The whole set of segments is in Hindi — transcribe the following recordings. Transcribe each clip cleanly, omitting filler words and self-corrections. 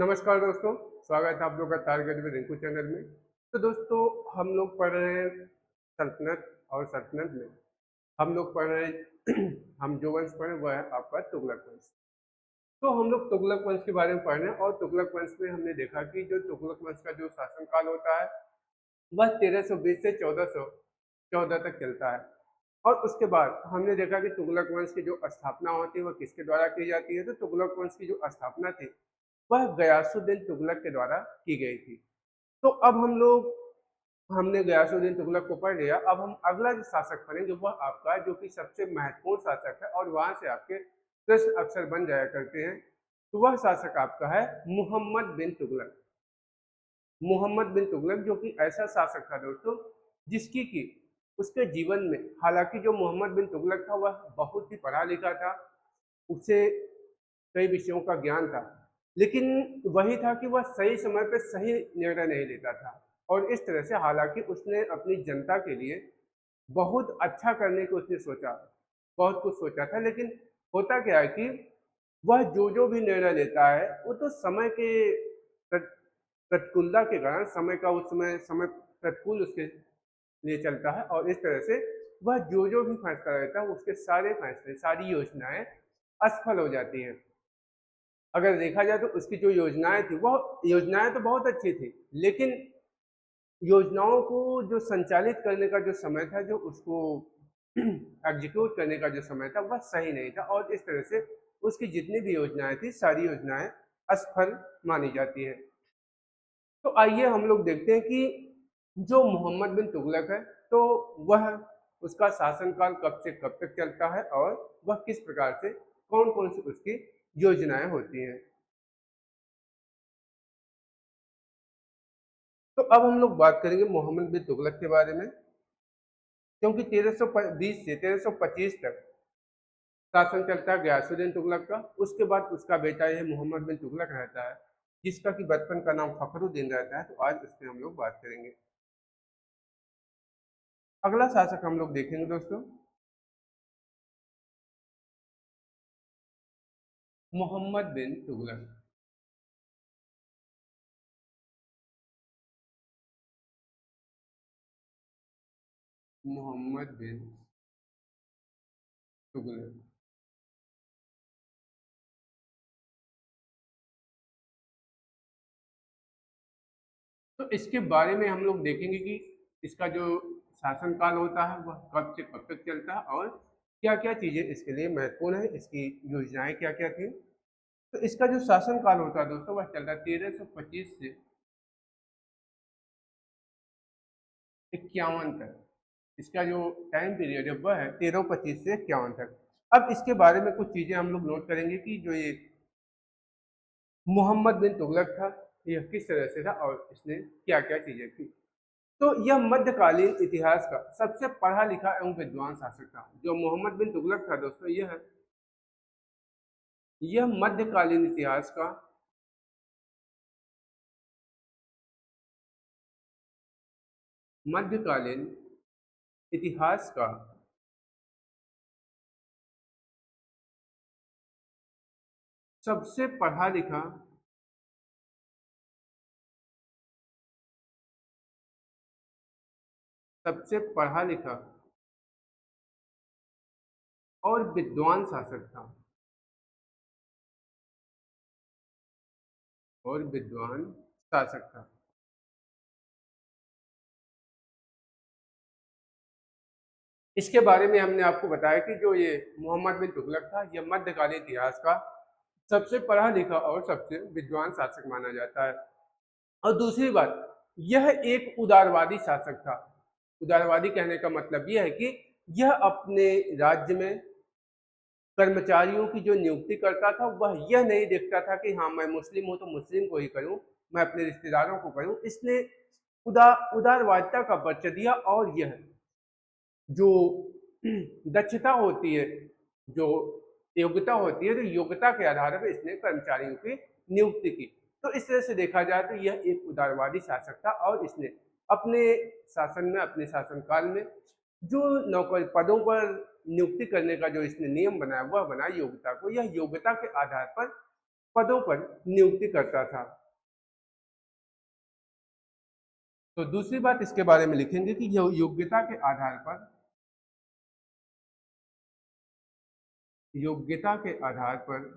नमस्कार दोस्तों, स्वागत है आप लोग का टारगेट विद रिंकू चैनल में। तो दोस्तों, हम लोग पढ़ रहे हैं सल्तनत और सल्तनत में हम लोग पढ़ रहे हैं हम जो वंश पढ़ रहे हैं वह है आपका तुगलक वंश। तो हम लोग तुगलक वंश के बारे में पढ़ रहे हैं और तुगलक वंश में हमने देखा कि जो तुगलक वंश का जो शासनकाल होता है वह 1320 से 1414 तक चलता है। और उसके बाद हमने देखा कि तुगलक वंश की जो स्थापना होती है वह किसके द्वारा की जाती है। तो तुगलक वंश की जो स्थापना थी वह गयासुद्दीन तुगलक के द्वारा की गई थी। तो अब हमने गयासुद्दीन तुगलक को पढ़ लिया। अब हम अगला जो शासक पढ़ेंगे वह आपका जो कि सबसे महत्वपूर्ण शासक है और वहां से आपके प्रश्न अक्सर बन जाया करते हैं। तो वह शासक आपका है मोहम्मद बिन तुगलक। मोहम्मद बिन तुगलक जो कि ऐसा शासक था दोस्तों जिसकी कि उसके जीवन में, हालांकि जो मोहम्मद बिन तुगलक था वह बहुत ही पढ़ा लिखा था, उसे कई विषयों का ज्ञान था, लेकिन वही था कि वह सही समय पे सही निर्णय नहीं लेता था। और इस तरह से हालांकि उसने अपनी जनता के लिए बहुत अच्छा करने की उसने सोचा, बहुत कुछ सोचा था, लेकिन होता क्या है कि वह जो भी निर्णय लेता है वो तो समय के प्रतिकूलता के कारण, समय का उस समय प्रतिकूल उसके लिए चलता है और इस तरह से वह जो भी फैसला लेता है उसके सारे फैसले, सारी योजनाएं असफल हो जाती हैं। अगर देखा जाए तो उसकी जो योजनाएं थी वह योजनाएं तो बहुत अच्छी थी, लेकिन योजनाओं को जो संचालित करने का जो समय था, जो उसको एग्जीक्यूट करने का जो समय था वह सही नहीं था और इस तरह से उसकी जितनी भी योजनाएं थी सारी योजनाएं असफल मानी जाती है। तो आइए हम लोग देखते हैं कि जो मोहम्मद बिन तुगलक है तो वह उसका शासनकाल कब से कब तक चलता है और वह किस प्रकार से, कौन कौन सी उसकी योजनाएं होती हैं। तो अब हम लोग बात करेंगे मोहम्मद बिन तुगलक के बारे में, क्योंकि 1320 से 1325 तक शासन चलता है गयासुद्दीन तुगलक का। उसके बाद उसका बेटा यह मोहम्मद बिन तुगलक रहता है, जिसका कि बचपन का नाम फखरुद्दीन रहता है। तो आज उस पर हम लोग बात करेंगे। अगला शासक हम लोग देखेंगे दोस्तों, मोहम्मद बिन तुगलक। मोहम्मद बिन तुगलक। तो इसके बारे में हम लोग देखेंगे कि इसका जो शासनकाल होता है वह कब से कब तक चलता है और क्या क्या चीजें इसके लिए महत्वपूर्ण है, इसकी योजनाएं क्या क्या थी। तो इसका जो शासनकाल होता है दोस्तों वह चलता है 1325 से 51 तक। इसका जो टाइम पीरियड है वह है 1325 से 51 तक। अब इसके बारे में कुछ चीजें हम लोग नोट करेंगे कि जो ये मोहम्मद बिन तुगलक था यह किस तरह से था और इसने क्या क्या चीजें की। तो यह मध्यकालीन इतिहास का सबसे पढ़ा लिखा एवं विद्वान शासक था। जो मोहम्मद बिन तुगलक था दोस्तों, यह मध्यकालीन इतिहास का मध्यकालीन इतिहास का सबसे पढ़ा लिखा सबसे पढ़ा लिखा और विद्वान शासक था। और विद्वान शासक था। इसके बारे में हमने आपको बताया कि जो ये मोहम्मद बिन तुगलक था यह मध्यकालीन इतिहास का सबसे पढ़ा लिखा और सबसे विद्वान शासक माना जाता है। और दूसरी बात, यह एक उदारवादी शासक था। उदारवादी कहने का मतलब यह है कि यह अपने राज्य में कर्मचारियों की जो नियुक्ति करता था वह यह नहीं देखता था कि हाँ मैं मुस्लिम हूं तो मुस्लिम को ही करूं, मैं अपने रिश्तेदारों को करूं। इसने उदारवादिता का परिचय दिया और यह जो दक्षता होती है, जो योग्यता होती है, तो योग्यता के आधार पर इसने कर्मचारियों की नियुक्ति की। तो इस तरह से देखा जाए तो यह एक उदारवादी शासक था और इसने अपने शासन में, अपने शासनकाल में जो नौकर पदों पर नियुक्ति करने का जो इसने नियम बनाया वह बनाया योग्यता को। यह योग्यता के आधार पर पदों पर नियुक्ति करता था। तो दूसरी बात इसके बारे में लिखेंगे कि योग्यता के आधार पर, योग्यता के आधार पर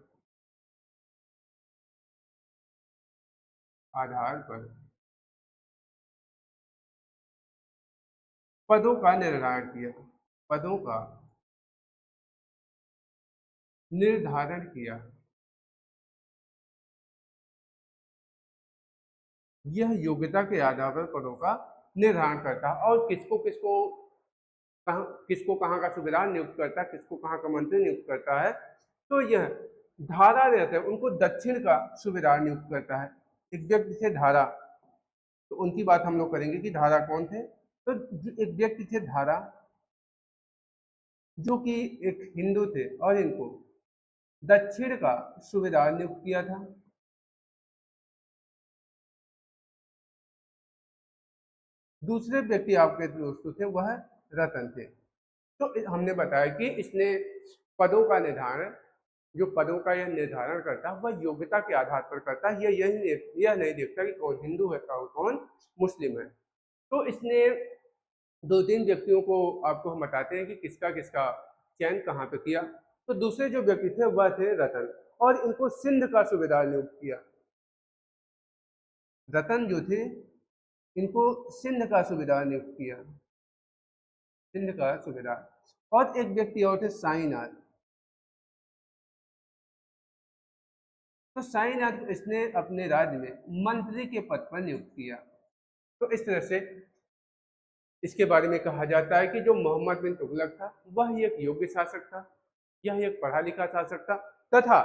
पदों का निर्धारण किया, पदों का निर्धारण किया। यह योग्यता के आधार पर पदों का निर्धारण करता है और किसको कहाँ का सूबेदार नियुक्त करता है, किसको कहाँ का मंत्री नियुक्त करता है। तो यह धारा रहते हैं उनको दक्षिण का सूबेदार नियुक्त करता है। एक व्यक्ति थे धारा, तो उनकी बात हम लोग करेंगे कि धारा कौन थे। तो एक व्यक्ति थे धारा जो कि एक हिंदू थे और इनको दक्षिण का सूबेदार नियुक्त किया था। दूसरे व्यक्ति आपके दोस्तों थे वह रतन थे। तो हमने बताया कि इसने पदों का निर्धारण, जो पदों का यह निर्धारण करता है वह योग्यता के आधार पर करता है। यह नहीं देखता कि कौन हिंदू है और कौन मुस्लिम है। तो इसने दो तीन व्यक्तियों को आपको हम बताते हैं कि किसका किसका चयन कहाँ पे किया। तो दूसरे जो व्यक्ति थे वह थे रतन और इनको सिंध का सूबेदार नियुक्त किया। रतन जो थे इनको सिंध का सूबेदार नियुक्त किया, सिंध का सूबेदार। और एक व्यक्ति और थे साईनाथ। तो साईनाथ इसने अपने राज्य में मंत्री के पद पर नियुक्त किया। तो इस तरह से इसके बारे में कहा जाता है कि जो मोहम्मद बिन तुगलक था वह एक योग्य शासक था, यह एक पढ़ा लिखा शासक था तथा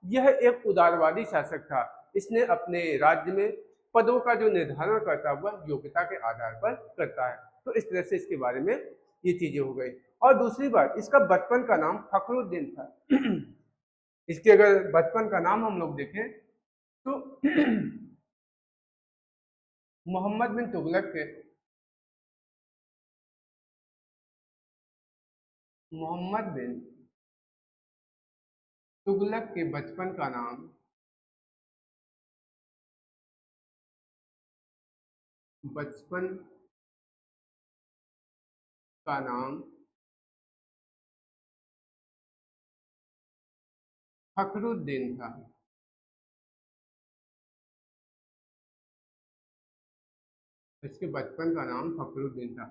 यह एक उदारवादी शासक था। इसने अपने राज्य में पदों का जो निर्धारण करता है वह योग्यता के आधार पर करता है। तो इस तरह से इसके बारे में ये चीजें हो गई। और दूसरी बात, इसका बचपन का नाम फखरुद्दीन था। इसके अगर बचपन का नाम हम लोग देखें तो मोहम्मद बिन तुगलक के मोहम्मद बिन तुगलक के बचपन का नाम फखरुद्दीन था। इसके बचपन का नाम फखरुद्दीन था।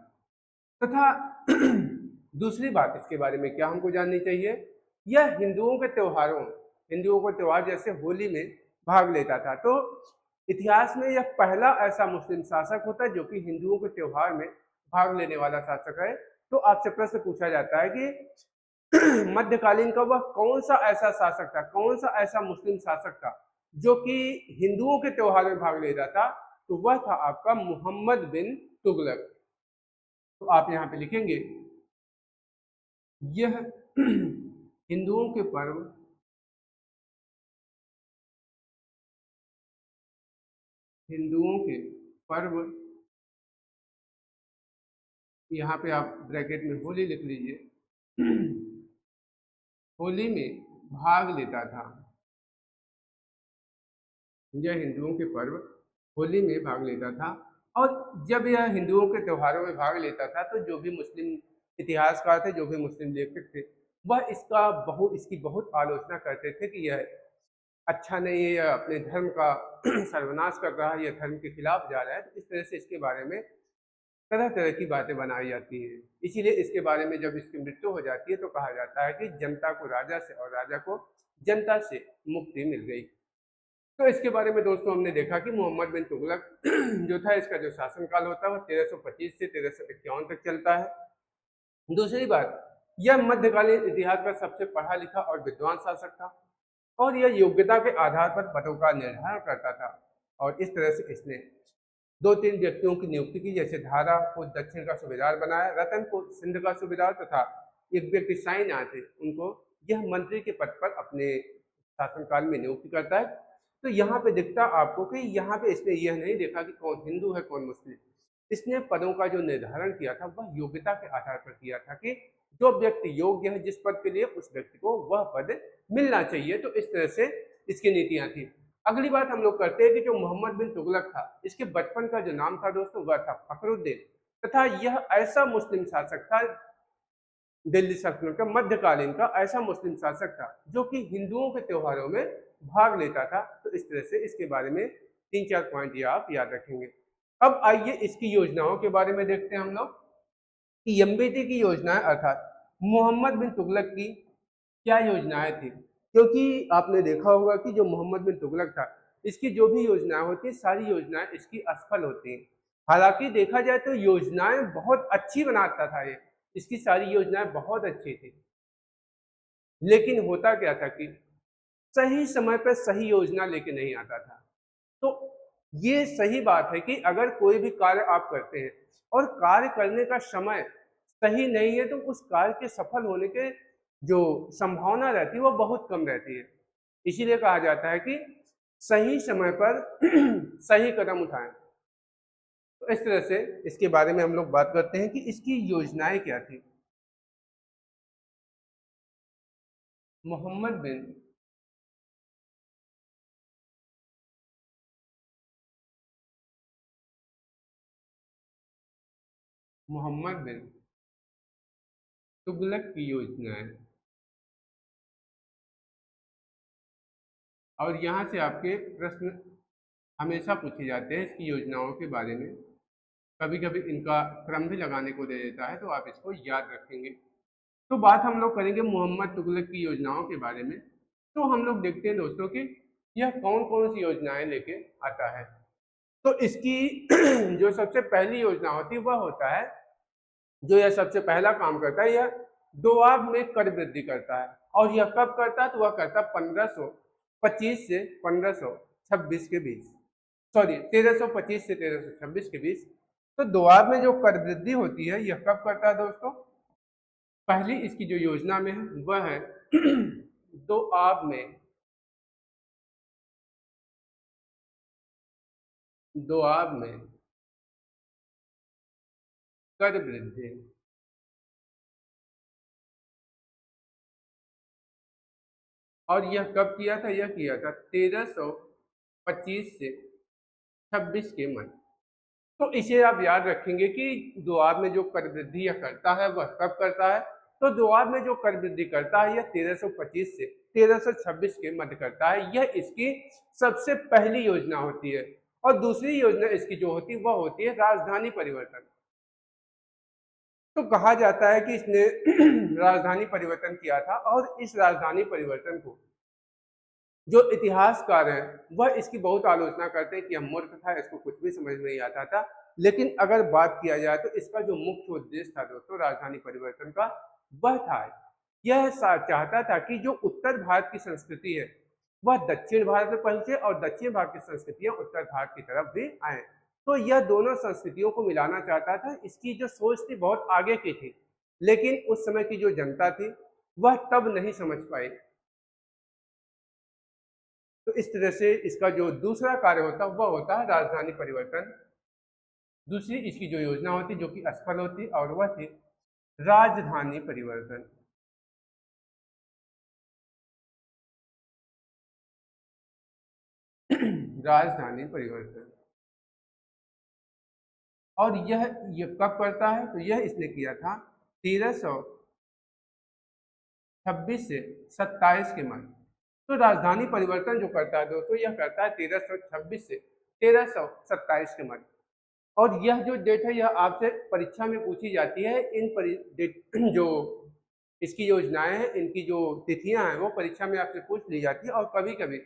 तथा दूसरी बात इसके बारे में क्या हमको जाननी चाहिए, यह हिंदुओं के त्योहार जैसे होली में भाग लेता था। तो इतिहास में यह पहला ऐसा मुस्लिम शासक होता है जो कि हिंदुओं के त्योहार में भाग लेने वाला शासक है। तो आपसे प्रश्न पूछा जाता है कि मध्यकालीन का वह कौन सा ऐसा शासक था, कौन सा ऐसा मुस्लिम शासक था जो कि हिंदुओं के त्योहार में भाग लेता था। तो वह था आपका मोहम्मद बिन तुगलक। तो आप यहाँ पे लिखेंगे यह हिंदुओं के पर्व, यहाँ पे आप ब्रैकेट में होली लिख लीजिए, होली में भाग लेता था। यह हिंदुओं के पर्व होली में भाग लेता था। और जब यह हिंदुओं के त्योहारों में भाग लेता था तो जो भी मुस्लिम इतिहासकार थे, जो भी मुस्लिम लेखक थे, वह इसकी बहुत आलोचना करते थे कि यह अच्छा नहीं है, यह अपने धर्म का सर्वनाश कर रहा है, यह धर्म के खिलाफ जा रहा है। तो इस तरह से इसके बारे में तरह तरह की बातें बनाई जाती हैं। इसीलिए इसके बारे में जब इसकी मृत्यु हो जाती है तो कहा जाता है कि जनता को राजा से और राजा को जनता से मुक्ति मिल गई। तो इसके बारे में दोस्तों हमने देखा कि मोहम्मद बिन तुगलक जो था, इसका जो शासनकाल होता है वह 1325 से 1351 तक चलता है। दूसरी बात, यह मध्यकालीन इतिहास का सबसे पढ़ा लिखा और विद्वान शासक था और यह योग्यता के आधार पर पदों का निर्धारण करता था। और इस तरह से इसने दो तीन व्यक्तियों की नियुक्ति की, जैसे धारा को दक्षिण का सूबेदार बनाया, रतन को सिंध का सूबेदार तथा एक व्यक्ति साईनाथ थे उनको यह मंत्री के पद पर अपने शासनकाल में नियुक्ति करता है। तो यहाँ पे दिखता आपको कि यहाँ पे इसने यह नहीं देखा कि कौन हिंदू है कौन मुस्लिम। इसने पदों का जो निर्धारण किया था वह योग्यता के आधार पर किया था कि जो व्यक्ति योग्य है जिस पद के लिए, उस व्यक्ति को वह पद मिलना चाहिए। तो इस तरह से इसकी नीतियां थी। अगली बात हम लोग करते हैं कि जो मोहम्मद बिन तुगलक था, इसके बचपन का जो नाम था दोस्तों वह था फखरुद्दीन, तथा यह ऐसा मुस्लिम शासक था, दिल्ली सल्तनत का मध्यकालीन का ऐसा मुस्लिम शासक था जो कि हिंदुओं के त्योहारों में भाग लेता था। तो इस तरह से इसके बारे में 3-4 पॉइंट ये आप याद रखेंगे। अब आइए इसकी योजनाओं के बारे में देखते हैं हम लोग कि एमबीटी की योजनाएं अर्थात मोहम्मद बिन तुगलक की क्या योजनाएं थी, क्योंकि आपने देखा होगा कि जो मोहम्मद बिन तुगलक था, इसकी जो भी योजनाएं होती है सारी योजनाएं इसकी असफल होती हैं। हालांकि देखा जाए तो योजनाएं बहुत अच्छी बनाता था ये, इसकी सारी योजनाएं बहुत अच्छी थी, लेकिन होता क्या था कि सही समय पर सही योजना लेके नहीं आता था। तो ये सही बात है कि अगर कोई भी कार्य आप करते हैं और कार्य करने का समय सही नहीं है तो उस कार्य के सफल होने के जो संभावना रहती है वो बहुत कम रहती है। इसीलिए कहा जाता है कि सही समय पर सही कदम उठाएं। तो इस तरह से इसके बारे में हम लोग बात करते हैं कि इसकी योजनाएं क्या थी। मोहम्मद बिन मोहम्मद बिन तुगलक की योजनाएं, और यहाँ से आपके प्रश्न हमेशा पूछे जाते हैं इसकी योजनाओं के बारे में, कभी कभी इनका क्रम भी लगाने को दे देता है, तो आप इसको याद रखेंगे। तो बात हम लोग करेंगे मोहम्मद तुगलक की योजनाओं के बारे में। तो हम लोग देखते हैं दोस्तों कि यह कौन कौन सी योजनाएं लेके आता है। तो इसकी जो सबसे पहली योजना होती है वह होता है, जो यह सबसे पहला काम करता है, यह दोआब में कर वृद्धि करता है। और यह कब करता है, तो वह करता है 1525 से 1526 के बीच, सॉरी 1325 से 1326 के बीच। तो दोआब में जो कर वृद्धि होती है यह कब करता है दोस्तों, पहली इसकी जो योजना में है वह है दोआब में दोआब में कर वृद्धि। और यह कब किया था, यह किया था 1325 से 26 के मध्य। तो इसे आप याद रखेंगे कि दोआब में जो कर वृद्धि यह करता है वह कब करता है, तो दोआब में जो कर वृद्धि करता है यह 1325 से 1326 के मध्य करता है। यह इसकी सबसे पहली योजना होती है। और दूसरी योजना इसकी जो होती है वह होती है राजधानी परिवर्तन। तो कहा जाता है कि इसने राजधानी परिवर्तन किया था, और इस राजधानी परिवर्तन को जो इतिहासकार हैं वह इसकी बहुत आलोचना करते हैं कि यह मूर्ख था, इसको कुछ भी समझ नहीं आता था। लेकिन अगर बात किया जाए तो इसका जो मुख्य उद्देश्य था दोस्तों राजधानी परिवर्तन का, वह था यह चाहता था कि जो उत्तर भारत की संस्कृति है वह दक्षिण भारत में पहुंचे और दक्षिण भारत की संस्कृतियां उत्तर भारत की तरफ भी आए। तो यह दोनों संस्कृतियों को मिलाना चाहता था। इसकी जो सोच थी बहुत आगे की थी, लेकिन उस समय की जो जनता थी वह तब नहीं समझ पाई। तो इस तरह से इसका जो दूसरा कार्य होता है वह होता है राजधानी परिवर्तन। दूसरी इसकी जो योजना होती जो कि असफल होती, और वह थी राजधानी परिवर्तन। राजधानी परिवर्तन। और यह कब करता है, तो यह इसने किया था 1326 से 27 के मध्य। तो राजधानी परिवर्तन जो करता है दोस्तों यह करता है 1326 से 1327 के मध्य। और यह जो डेट है यह आपसे परीक्षा में पूछी जाती है। जो इसकी योजनाएं हैं इनकी जो तिथियां हैं वो परीक्षा में आपसे पूछ ली जाती है, और कभी कभी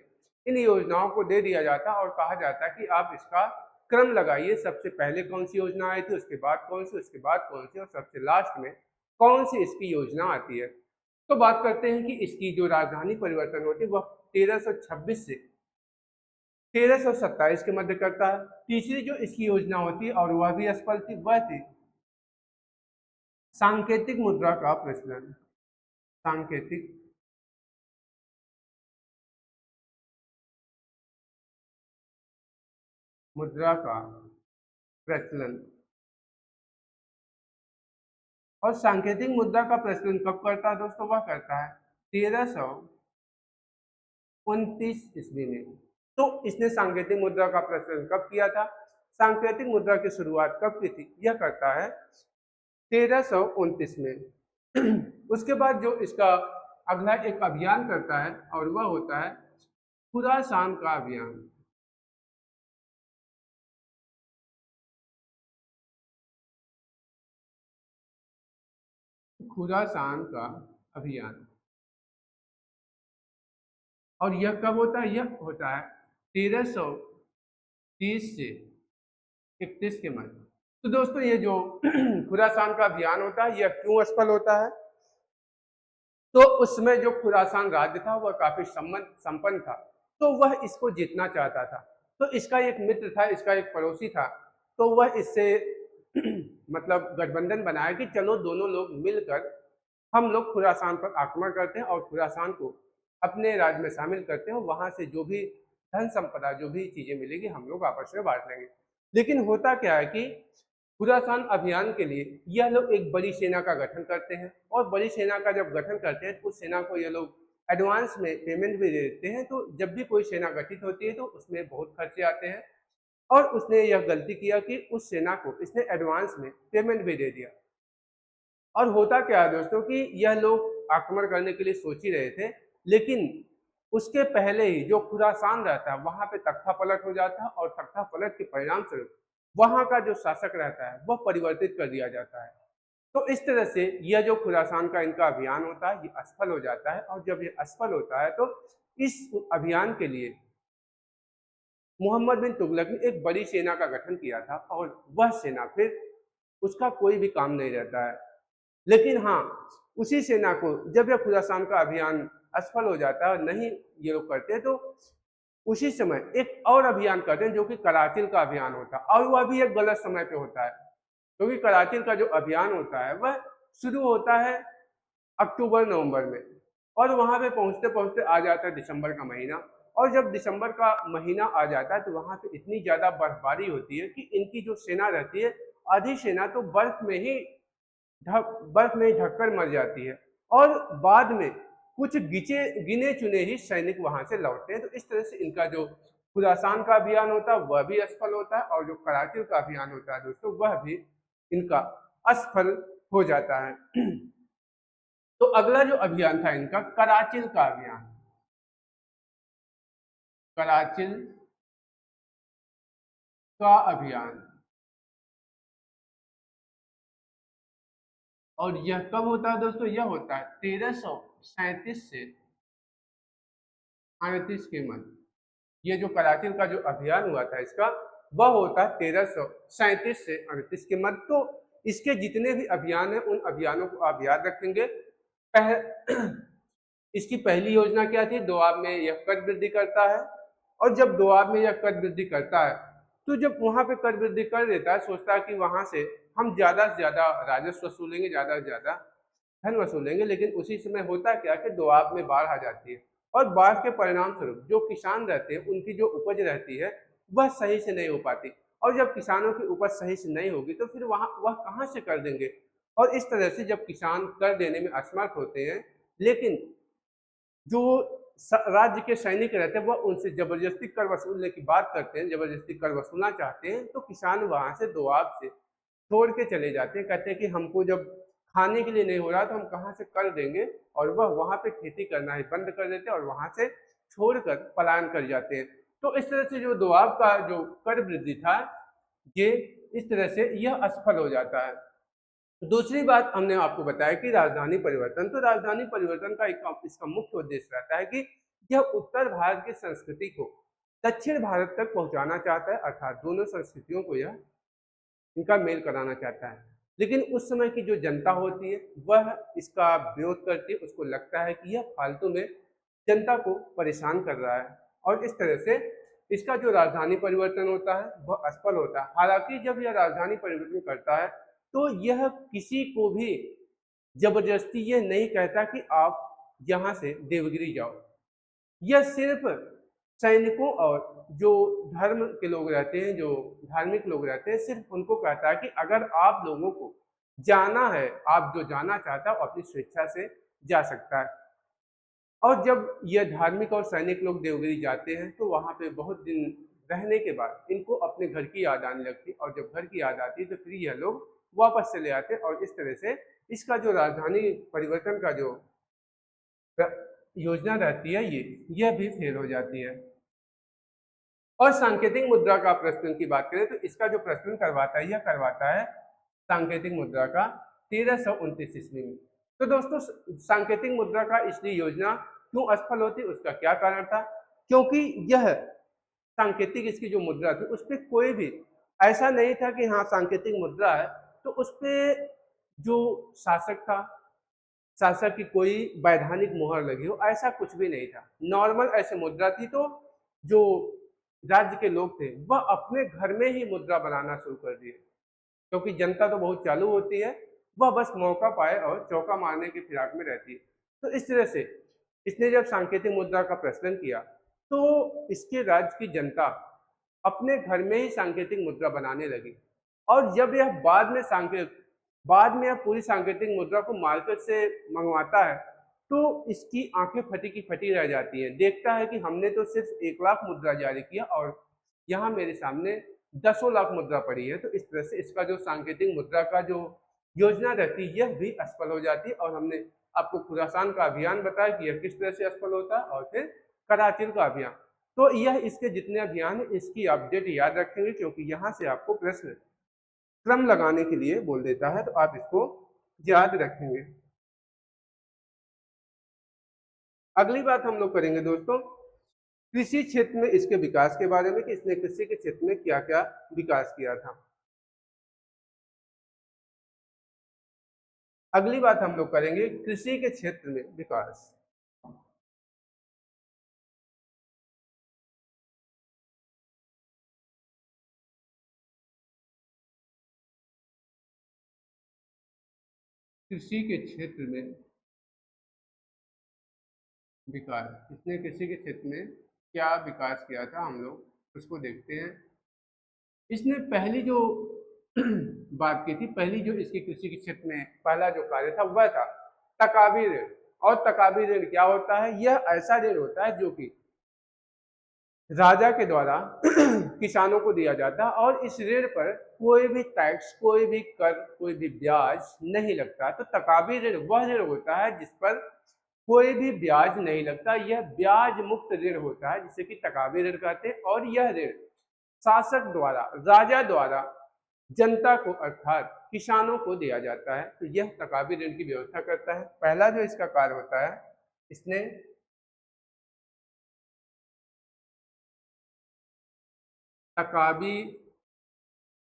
इन योजनाओं को दे दिया जाता है और कहा जाता है कि आप इसका क्रम लगाइए, सबसे पहले कौन सी योजना आई थी, उसके बाद कौन सी, उसके बाद कौन सी, और सबसे लास्ट में कौन सी इसकी योजना आती है। तो बात करते हैं कि इसकी जो राजधानी परिवर्तन होती है वह 1326 से 1327 के मध्य करता है। तीसरी जो इसकी योजना होती है और वह भी असफल थी, वह थी सांकेतिक मुद्रा का प्रचलन। सांकेतिक मुद्रा का प्रचलन। और सांकेतिक मुद्रा का प्रचलन कब करता है दोस्तों, वह करता है 1300 29 ईस्वी में। तो इसने सांकेतिक मुद्रा का प्रचलन कब किया था? सांकेतिक मुद्रा की शुरुआत कब की थी? यह करता है 1329 में। उसके बाद जो इसका अगला एक अभियान करता है और वह होता है खुरासान का अभियान। खुरासान का अभियान। और यह कब होता है? यह होता है 1330 से 31 के मध्य। तो दोस्तों ये जो खुरासान का अभियान होता है यह क्यों असफल होता है? तो उसमें जो खुरासान राज्य था वह काफी संपन्न था, तो वह इसको जीतना चाहता था। तो इसका एक मित्र था, इसका एक पड़ोसी था, तो वह इससे मतलब गठबंधन बनाया कि चलो दोनों लोग मिलकर हम लोग खुरासान पर आक्रमण करते हैं और खुरासान को अपने राज्य में शामिल करते हैं, वहां से जो भी धन संपदा, जो भी चीजें मिलेगी हम लोग आपस में बांट लेंगे। लेकिन होता क्या है कि खुरासान अभियान के लिए यह लोग एक बड़ी सेना का गठन करते हैं, और बड़ी सेना का जब गठन करते हैं तो उस सेना को ये लोग एडवांस में पेमेंट भी दे देते हैं। तो जब भी कोई सेना गठित होती है तो उसमें बहुत खर्चे आते हैं, और उसने यह गलती किया कि उस सेना को इसने एडवांस में पेमेंट भी दे दिया। और होता क्या है दोस्तों कि यह लोग आक्रमण करने के लिए सोच ही रहे थे, लेकिन उसके पहले ही जो खुरासान रहता है वहां पे तख्ता पलट हो जाता है, और तख्ता पलट के परिणाम स्वरूप वहां का जो शासक रहता है वह परिवर्तित कर दिया जाता है। तो इस तरह से यह जो खुरासान का इनका अभियान होता है ये असफल हो जाता है, और जब ये असफल होता है तो इस अभियान के लिए मोहम्मद बिन तुगलक ने एक बड़ी सेना का गठन किया था, और वह सेना फिर उसका कोई भी काम नहीं रहता है। लेकिन हाँ, उसी सेना को जब यह खुरासान का अभियान असफल हो जाता है और नहीं ये लोग करते हैं, तो उसी समय एक और अभियान करते हैं जो कि कराचिल का अभियान होता है, और वह भी एक गलत समय पे होता है, क्योंकि कराचिल का जो अभियान होता है वह शुरू होता है अक्टूबर नवंबर में, और वहां पे पहुंचते पहुंचते आ जाता है दिसंबर का महीना। और जब दिसंबर का महीना आ जाता है तो वहां पे इतनी ज्यादा बर्फबारी होती है कि इनकी जो सेना रहती है, आधी सेना तो बर्फ में ही ढककर मर जाती है, और बाद में कुछ गिने चुने ही सैनिक वहां से लौटते हैं। तो इस तरह से इनका जो खुरासान का अभियान होता है वह भी असफल होता है, और जो कराचिल का अभियान होता है दोस्तों वह भी इनका असफल हो जाता है। तो अगला जो अभियान था इनका कराचिल का अभियान। कराचिल का अभियान, और यह कब होता है दोस्तों? यह होता है 1337 से 38 के मध्य। ये जो कराचिल का जो अभियान हुआ था इसका वह होता है 1337 से 38 के मध्य। तो इसके जितने भी अभियान हैं उन अभियानों को आप याद रखेंगे। इसकी पहली योजना क्या थी? दोआब में यह कर वृद्धि करता है, और जब दोआब में यह कर वृद्धि करता है तो जब वहां पे कर वृद्धि कर देता है, सोचता है कि वहां से हम ज्यादा से ज्यादा राजस्व वसूलेंगे, ज्यादा से ज्यादा धन वसूलेंगे। लेकिन उसी समय होता क्या कि दोआब में बाढ़ आ जाती है, और बाढ़ के परिणाम स्वरूप जो किसान रहते हैं उनकी जो उपज रहती है वह सही से नहीं हो पाती, और जब किसानों की उपज सही से नहीं होगी तो फिर वह कहाँ से कर देंगे। और इस तरह से जब किसान कर देने में असमर्थ होते हैं, लेकिन जो राज्य के सैनिक रहते हैं वह उनसे जबरदस्ती कर वसूलने की बात करते हैं, जबरदस्ती कर वसूलना चाहते हैं, तो किसान वहां से दोआब से छोड़ के चले जाते हैं। कहते हैं कि हमको जब खाने के लिए नहीं हो रहा तो हम कहाँ से कर देंगे, और वह वहां पे खेती करना ही बंद कर देते हैं और वहां से छोड़कर पलायन कर जाते हैं। तो इस तरह से जो दोआब का जो कर वृद्धि था ये इस तरह से यह असफल हो जाता है। दूसरी बात हमने आपको बताया कि राजधानी परिवर्तन। तो राजधानी परिवर्तन का इसका मुख्य उद्देश्य रहता है कि यह उत्तर भारत की संस्कृति को दक्षिण भारत तक पहुंचाना चाहता है, अर्थात दोनों संस्कृतियों को यह इनका मेल कराना चाहता है। लेकिन उस समय की जो जनता होती है वह इसका विरोध करती है, उसको लगता है कि यह फालतू में जनता को परेशान कर रहा है, और इस तरह से इसका जो राजधानी परिवर्तन होता है वह असफल होता है। हालांकि जब यह राजधानी परिवर्तन करता है तो यह किसी को भी जबरदस्ती ये नहीं कहता कि आप यहाँ से देवगिरी जाओ। यह सिर्फ सैनिकों और जो धर्म के लोग रहते हैं, जो धार्मिक लोग रहते हैं, सिर्फ उनको कहता है कि अगर आप लोगों को जाना है, आप जो जाना चाहता है अपनी स्वेच्छा से जा सकता है। और जब यह धार्मिक और सैनिक लोग देवगिरी जाते हैं तो वहाँ पे बहुत दिन रहने के बाद इनको अपने घर की याद आने लगती है, और जब घर की याद आती है तो फिर यह लोग वापस चले आते हैं, और इस तरह से इसका जो राजधानी परिवर्तन का जो योजना रहती है यह भी फेल हो जाती है। और सांकेतिक मुद्रा का प्रचलन की बात करें तो इसका जो प्रचलन करवाता है, यह करवाता है सांकेतिक मुद्रा का 1329 ईस्वी में। तो दोस्तों, सांकेतिक मुद्रा का इसलिए योजना क्यों असफल होती, उसका क्या कारण था? क्योंकि यह सांकेतिक इसकी जो मुद्रा थी उस पर कोई भी ऐसा नहीं था कि हाँ सांकेतिक मुद्रा है तो उस पर जो शासक था, शासक की कोई वैधानिक मोहर लगी हो, ऐसा कुछ भी नहीं था। नॉर्मल ऐसे मुद्रा थी, तो जो राज्य के लोग थे वह अपने घर में ही मुद्रा बनाना शुरू कर दिए, क्योंकि जनता तो बहुत चालू होती है, वह बस मौका पाए और चौका मारने की फिराक में रहती है। तो इस तरह से इसने जब सांकेतिक मुद्रा का प्रचलन किया तो इसके राज्य की जनता अपने घर में ही सांकेतिक मुद्रा बनाने लगी। और जब यह बाद में यह पूरी सांकेतिक मुद्रा को मार्केट से मंगवाता है तो इसकी आंखें फटी की फटी रह जाती हैं। देखता है कि हमने तो सिर्फ 1 लाख मुद्रा जारी किया और यहाँ मेरे सामने 10,00,000 मुद्रा पड़ी है। तो इस तरह से इसका जो सांकेतिक मुद्रा का जो योजना रहती है यह भी असफल हो जाती है। और हमने आपको खुरासान का अभियान बताया कि यह किस तरह से असफल होता है, और फिर कराचिल का अभियान। तो यह इसके जितने अभियान है इसकी अपडेट याद रखेंगे, क्योंकि यहाँ से आपको प्रश्न क्रम लगाने के लिए बोल देता है, तो आप इसको याद रखेंगे। अगली बात हम लोग करेंगे दोस्तों कृषि क्षेत्र में इसके विकास के बारे में, कि इसने कृषि के क्षेत्र में क्या क्या विकास किया था। अगली बात हम लोग करेंगे कृषि के क्षेत्र में विकास। कृषि के क्षेत्र में विकास, इसने कृषि के क्षेत्र में क्या विकास किया था, हम लोग उसको देखते हैं। इसने पहली जो बात की थी, पहली जो इसकी कृषि के क्षेत्र में पहला जो कार्य था वह था तकाबी ऋण। और तकाबी ऋण क्या होता है? यह ऐसा ऋण होता है जो कि राजा के द्वारा किसानों को दिया जाता है, और इस ऋण पर कोई भी टैक्स, कोई भी कर, कोई भी ब्याज नहीं लगता। तो तकाबी ऋण वह ऋण होता है जिस पर कोई भी ब्याज नहीं लगता, यह ब्याज मुक्त ऋण होता है जिसे कि तकाबी ऋण कहते हैं। और यह ऋण शासक द्वारा, राजा द्वारा जनता को अर्थात किसानों को दिया जाता है। तो यह तकाबी ऋण की व्यवस्था करता है। पहला जो इसका कार्य होता है, इसने तकाबी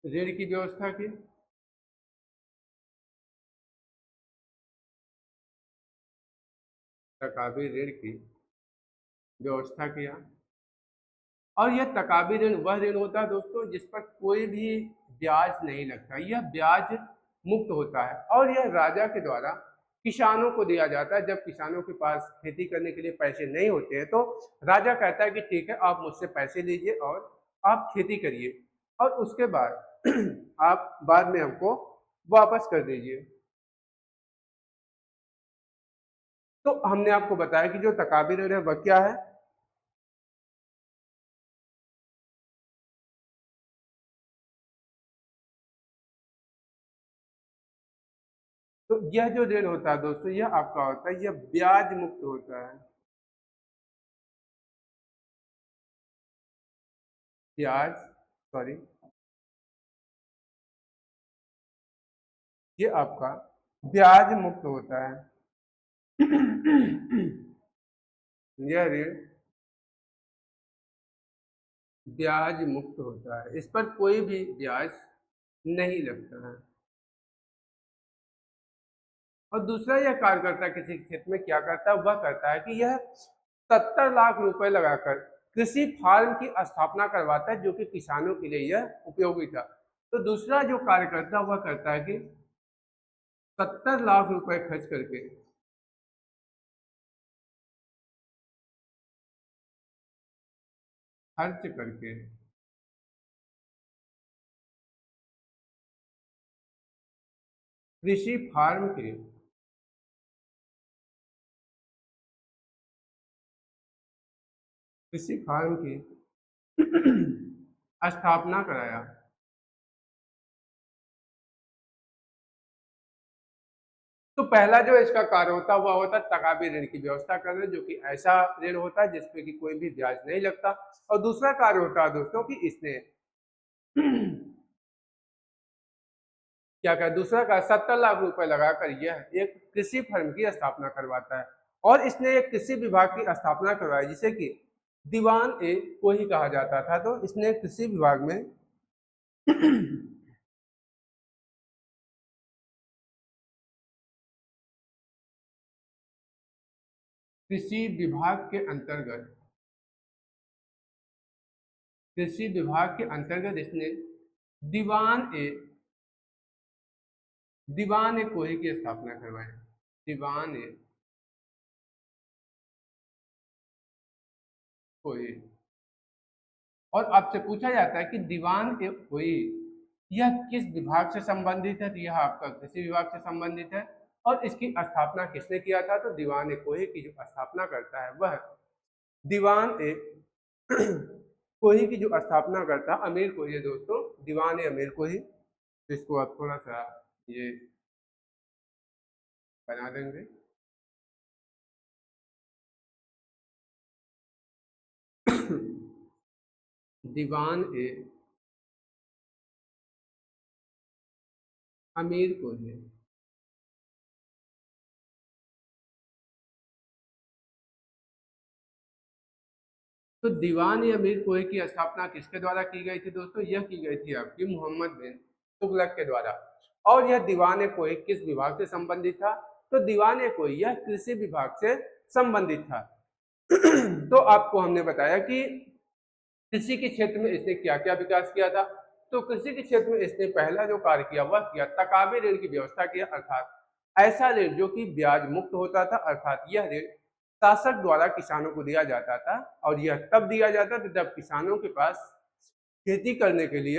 ऋण की व्यवस्था की। तकाबी ऋण की व्यवस्था किया। और यह तकाबी ऋण वह ऋण होता है दोस्तों जिस पर कोई भी ब्याज नहीं लगता, यह ब्याज मुक्त होता है। और यह राजा के द्वारा किसानों को दिया जाता है। जब किसानों के पास खेती करने के लिए पैसे नहीं होते हैं तो राजा कहता है कि ठीक है, आप मुझसे पैसे लीजिए और आप खेती करिए, और उसके बाद आप बाद में हमको वापस कर दीजिए। तो हमने आपको बताया कि जो तकाबी ऋण है वह क्या है। तो यह जो ऋण होता है दोस्तों, यह आपका होता है, यह ब्याज मुक्त होता है। ब्याज, सॉरी, ये आपका ब्याज मुक्त होता है। यह ऋण ब्याज मुक्त होता है, इस पर कोई भी ब्याज नहीं लगता है। और दूसरा यह कार्य करता है किसी क्षेत्र में, क्या करता है? वह करता है कि यह 70 लाख रुपए लगाकर कृषि फार्म की स्थापना करवाता है, जो कि किसानों के लिए यह उपयोगी था। तो दूसरा जो कार्य करता है वह करता है कि 70 लाख रुपए खर्च करके खर्च करके कृषि फार्म के कृषि फार्म की स्थापना कराया। तो पहला जो इसका कार्य होता है वह होता है तकाबी ऋण की व्यवस्था करना, जो कि ऐसा ऋण होता है जिसपे कि कोई भी ब्याज नहीं लगता। और दूसरा कार्य होता है दोस्तों कि इसने क्या कहा, दूसरा का 70 लाख रुपए लगाकर यह एक कृषि फर्म की स्थापना करवाता है। और इसने एक कृषि विभाग की स्थापना करवाई जिसे कि दीवान ए को ही कहा जाता था। तो इसने कृषि विभाग में कृषि विभाग के अंतर्गत इसने दीवान ए कोही की स्थापना करवाई। दीवान ए कोही। और आपसे पूछा जाता है कि दीवान ए कोही यह किस विभाग से संबंधित है, तो यह आपका कृषि विभाग से संबंधित है। और इसकी स्थापना किसने किया था, तो दीवान ए कोही की जो स्थापना करता है वह दीवान ए कोही की जो स्थापना करता है अमीर कोही है दोस्तों, दीवान ए अमीर कोही। तो इसको आप थोड़ा सा ये बना देंगे। दीवान ए अमीर कोही। तो दीवान ए अमीर कोही की स्थापना किसके द्वारा की गई थी दोस्तों, यह की गई थी आपकी मोहम्मद बिन तुगलक के द्वारा। और यह दीवान ए कोही किस विभाग से संबंधित था, तो दीवान ए कोही यह कृषि विभाग से संबंधित था। तो आपको हमने बताया कि कृषि के क्षेत्र में इसने क्या क्या विकास किया था। तो कृषि के क्षेत्र में इसने पहला जो कार्य किया वह किया तकाबी ऋण की व्यवस्था किया, अर्थात ऐसा ऋण जो कि ब्याज मुक्त होता था, अर्थात यह ऋण शासक द्वारा किसानों को दिया जाता था। और यह तब दिया जाता था जब किसानों के पास खेती करने के लिए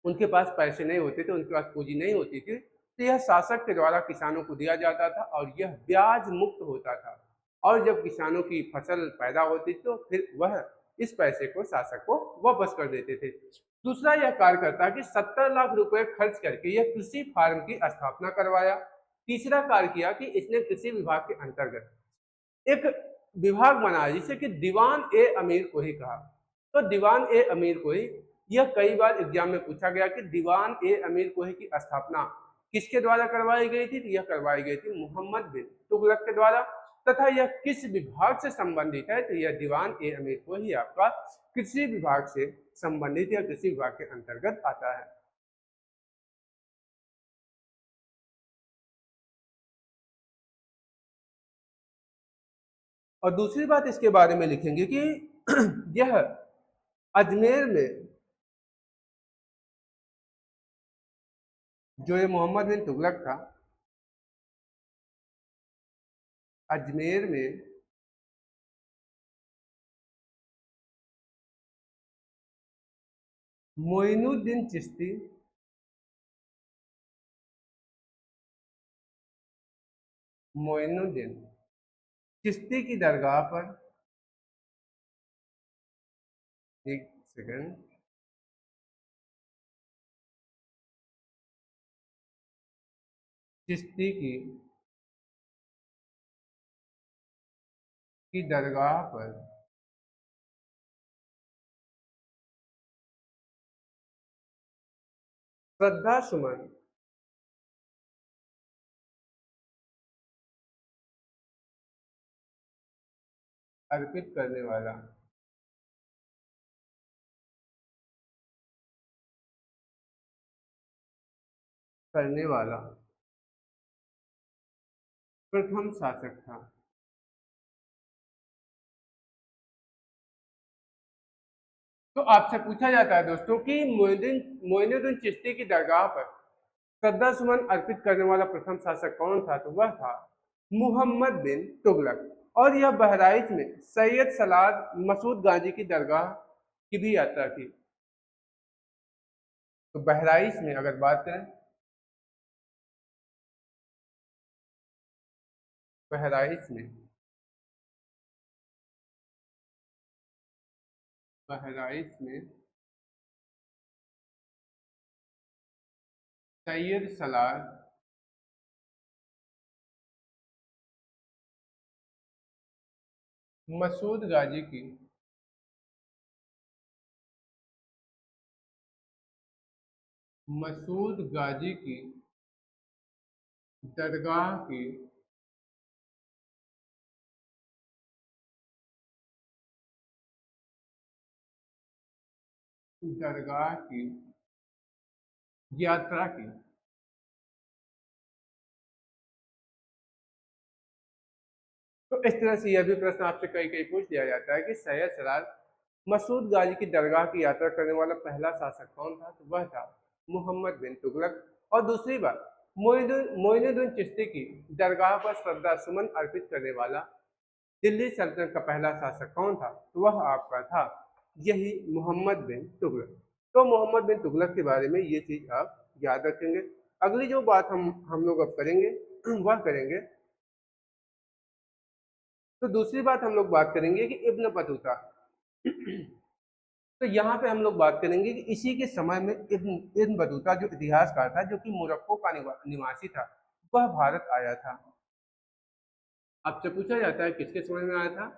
उनके पास पैसे नहीं होते थे, उनके पास पूंजी नहीं होती थी। तो यह शासक के द्वारा किसानों को दिया जाता था और यह ब्याज मुक्त होता था। और जब किसानों की फसल पैदा होती तो फिर वह इस पैसे को शासक को वापस कर देते थे। दूसरा यह कार्य करता कि 70 लाख रुपए खर्च करके यह कृषि फार्म की स्थापना करवाया। तीसरा कार्य किया कि इसने कृषि विभाग के अंतर्गत एक विभाग बनाया जिसे कि दीवान ए अमीर को ही कहा। तो दीवान ए अमीर को ही, यह कई बार एग्जाम में पूछा गया कि दीवान ए अमीर कोही की स्थापना किसके द्वारा करवाई गई थी, तो यह करवाई गई थी मोहम्मद बिन तुगलक के द्वारा। तथा यह किस विभाग से संबंधित है, तो यह दीवान ए अमीर कोही आपका कृषि विभाग से संबंधित या कृषि विभाग के अंतर्गत आता है। और दूसरी बात इसके बारे में लिखेंगे कि यह अजमेर में जो ये मोहम्मद बिन तुगलक था, अजमेर में मोइनुद्दीन चिश्ती मोइनुद्दीन चिश्ती की दरगाह पर, एक सेकंड, चिश्ती की दरगाह पर श्रद्धा सुमन अर्पित करने वाला प्रथम शासक था। तो आपसे पूछा जाता है दोस्तों कि मोइनुद्दीन चिश्ती की दरगाह पर श्रद्धा सुमन अर्पित करने वाला प्रथम शासक कौन था, तो वह था मुहम्मद बिन तुगलक। और यह बहराइच में सैयद सलाद मसूद गाजी की दरगाह की भी यात्रा की। तो बहराइच में अगर बात करें, बहराइच में बहराइच में सैयद सलार मसूद गाजी की मसूद गाजी की दरगाह की दरगाह की यात्रा की। तो इस तरह से यह भी प्रश्न आपसे कई कई पूछ लिया जाता है कि सैयद सलार मसूद गाजी की दरगाह की यात्रा करने वाला पहला शासक कौन था? तो वह था मोहम्मद बिन तुगलक। और दूसरी बात, मोइनुद्दीन चिश्ती की दरगाह पर श्रद्धा सुमन अर्पित करने वाला दिल्ली सल्तनत का पहला शासक कौन था? तो वह आपका था यही मोहम्मद बिन तुगलक। तो मोहम्मद बिन तुगलक के बारे में ये चीज आप याद रखेंगे। अगली जो बात हम लोग अब करेंगे वह करेंगे, तो दूसरी बात हम लोग बात करेंगे कि इब्न बतूता। तो यहाँ पे हम लोग बात करेंगे कि इसी के समय में इब्न बतूता जो इतिहासकार था, जो कि मोरक्को का निवासी था, वह भारत आया था। आपसे पूछा जाता है किसके समय में आया था?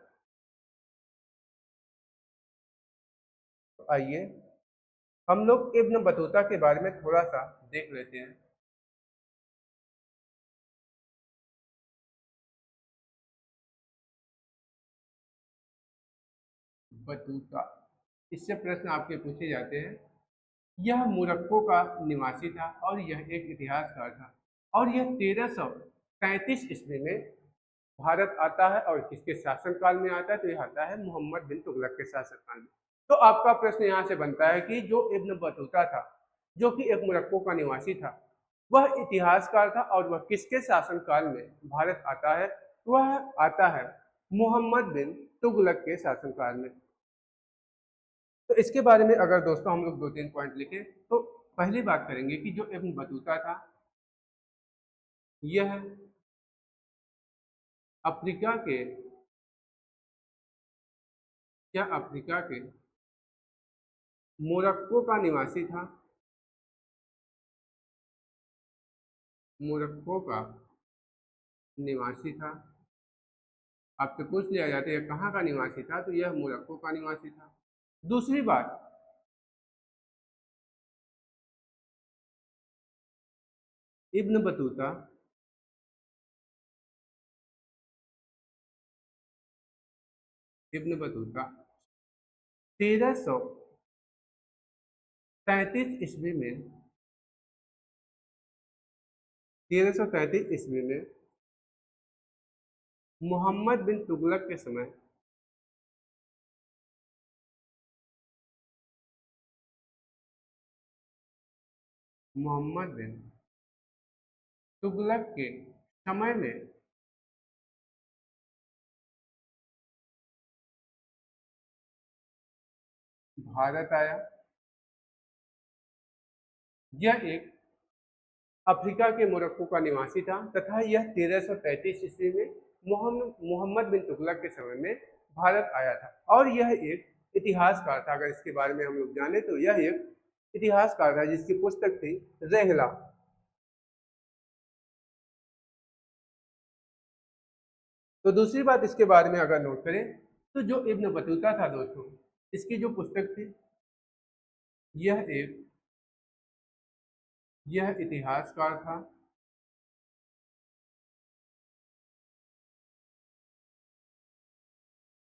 तो आइए हम लोग इब्न बतूता के बारे में थोड़ा सा देख लेते हैं। बतूता, इससे प्रश्न आपके पूछे जाते हैं। यह मोरक्को का निवासी था और यह एक इतिहासकार था, और यह 1333 ईस्वी में भारत आता है। और किसके शासनकाल में आता है? तो यह आता है मोहम्मद बिन तुगलक के शासनकाल में। तो आपका प्रश्न यहाँ से बनता है कि जो इब्न बतूता था, जो कि एक मोरक्को का निवासी था, वह इतिहासकार था और वह किसके शासनकाल में भारत आता है? वह आता है मोहम्मद बिन तुगलक के शासनकाल में। तो इसके बारे में अगर दोस्तों हम लोग दो तीन पॉइंट लिखें, तो पहली बात करेंगे कि जो इब्न बतूता था, यह अफ्रीका के अफ्रीका के मोरक्को का निवासी था। मोरक्को का निवासी था। आपसे पूछ लिया जाता है कहाँ का निवासी था, तो यह मोरक्को का निवासी था। दूसरी बात, इब्न बतूता इब्न बतूता 1333 ईस्वी में 1333 ईस्वी में मोहम्मद बिन तुगलक के समय मोहम्मद बिन तुगलक के समय में भारत आया। यह एक अफ्रीका के मोरक्को का निवासी था तथा यह 1333 ईस्वी में मोहम्मद बिन तुगलक के समय में भारत आया था। और यह एक इतिहासकार था। अगर इसके बारे में हम लोग जाने तो यह एक इतिहासकार था जिसकी पुस्तक थी रहला। तो दूसरी बात इसके बारे में अगर नोट करें, तो जो इब्न बतूता था दोस्तों, इसकी जो पुस्तक थी, यह एक यह इतिहासकार था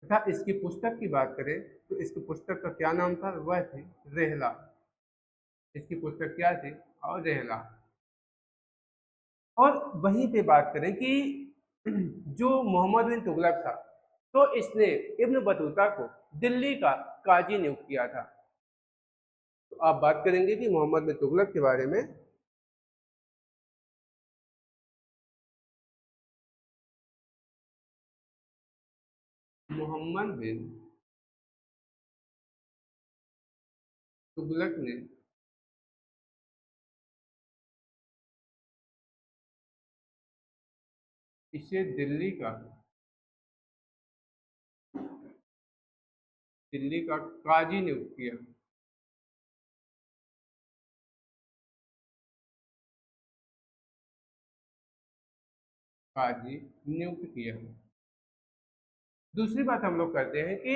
तथा इसकी पुस्तक की बात करें तो इसकी पुस्तक का क्या नाम था? वह थी रहला। इसकी पुस्तक क्या थी? और रहला। और वहीं पे बात करें कि जो मोहम्मद बिन तुगलक था, तो इसने इब्न बतूता को दिल्ली का काजी नियुक्त किया था। तो आप बात करेंगे कि मोहम्मद बिन तुगलक के बारे में। मोहम्मद बिन तुगलक ने इसे दिल्ली का दिल्ली का काजी नियुक्त किया। काजी नियुक्त किया। दूसरी बात हम लोग करते हैं कि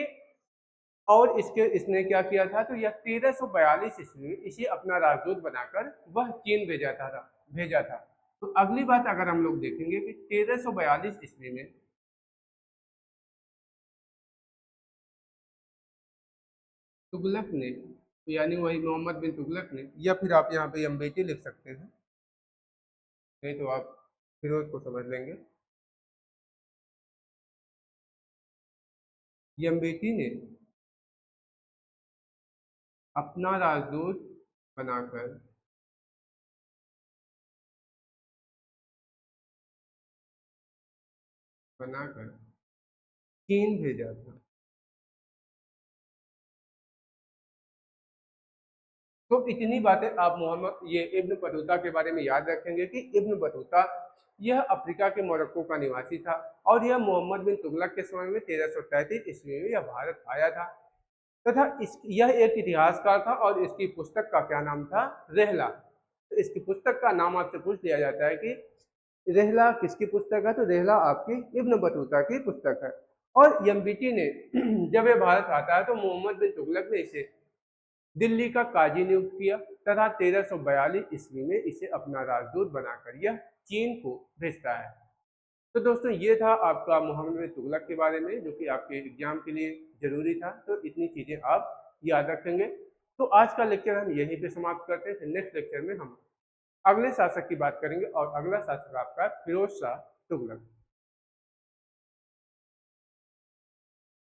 और इसने क्या किया था, तो यह 1342 ईस्वी में इसे अपना राजदूत बनाकर वह चीन भेजा था। तो अगली बात अगर हम लोग देखेंगे कि 1342 ईस्वी में तुगलक ने, यानी वही मोहम्मद बिन तुगलक ने, या फिर आप यहाँ पे अम्बेटी लिख सकते हैं, नहीं तो आप फिरोज को समझ लेंगे। ये अम्बेटी ने अपना राजदूत बनाकर चीन भेजा था। तो इतनी बातें आप ये इब्न बतूता के बारे में याद रखेंगे कि इब्न बतूता यह अफ्रीका के मोरक्को का निवासी था और यह मोहम्मद बिन तुगलक के समय में 1333 ईस्वी में यह भारत आया था तथा यह एक इतिहासकार था और इसकी पुस्तक का क्या नाम था, रहला। तो इसकी पुस्तक का नाम आपसे पूछ लिया जाता है कि रहला किसकी पुस्तक है, तो रहला आपकी इब्न बतूता की पुस्तक है। और एमबीटी ने जब ये भारत आता है तो मोहम्मद बिन तुगलक ने इसे दिल्ली का काजी नियुक्त किया तथा 1342 ईस्वी में इसे अपना राजदूत बनाकर यह चीन को भेजता है। तो दोस्तों ये था आपका मोहम्मद बिन तुगलक के बारे में, जो कि आपके एग्जाम के लिए जरूरी था। तो इतनी चीजें आप याद रखेंगे। तो आज का लेक्चर हम यहीं पे समाप्त करते हैं। नेक्स्ट लेक्चर में हम अगले शासक की बात करेंगे और अगला शासक आपका फिरोज शाह तुगलक।